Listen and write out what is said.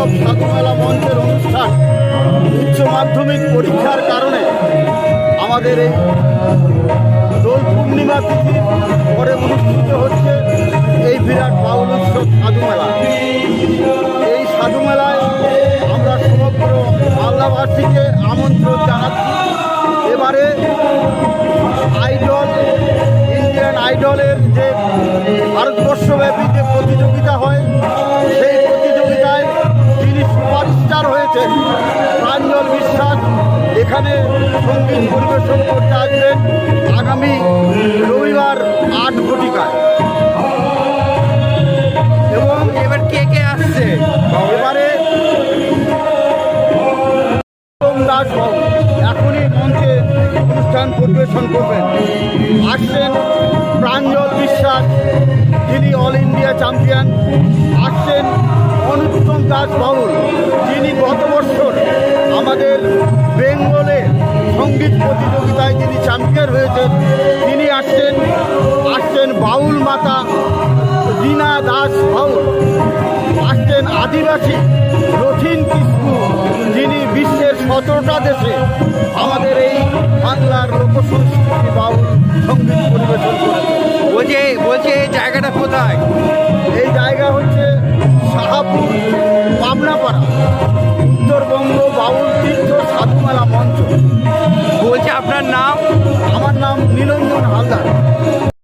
উৎসব সাধুমেলা মঞ্চের অনুষ্ঠান উচ্চ মাধ্যমিক পরীক্ষার কারণে আমাদের এই দোল পূর্ণিমা তিথির পরে অনুষ্ঠিত হচ্ছে এই বিরাট বাউল উৎসব সাধুমেলা। এই সাধুমেলায় আমরা সমগ্র বাংলাবাসীকে আমন্ত্রণ জানাচ্ছি। এবারে ইন্ডিয়ান আইডলের যে ভারতবর্ষব্যাপী যে প্রতিযোগিতা হয়, সেই প্রতিযোগিতায় যিনি সুপারস্টার হয়েছেন প্রাঞ্জল বিশ্বাস এখানে সঙ্গীত পরিবেশন করতে আসবেন আগামী রবিবার 8 ঘটিকায়। এবং এবার কে কে আসছে? এবারে দাস বাবু এখনই মঞ্চে অনুষ্ঠান পরিবেশন করবেন। আসছেন প্রাঞ্জল বিশ্বাস, যিনি অল ইন্ডিয়া চ্যাম্পিয়ন। আসছেন অনুত্তম দাস বাউল, যিনি গত বছর আমাদের বেঙ্গলে সঙ্গীত প্রতিযোগিতায় যিনি চ্যাম্পিয়ন হয়েছেন তিনি আসছেন বাউল মাতা রীনা দাস বাউল। আসছেন আদিবাসী রথিন কিস্কু, যিনি বিশ্বের 17টা দেশে আমাদের এই বাংলার লোকসংস্কৃতি বাউল সঙ্গীত পরিবেশন করেছেন। বলছে এই জায়গাটা কোথায়? এই জায়গা হচ্ছে শাহাপুর, পাবনাপাড়া, উত্তরবঙ্গ বাউল তীর্থ সাধুমেলা মঞ্চ। বলছে আপনার নাম?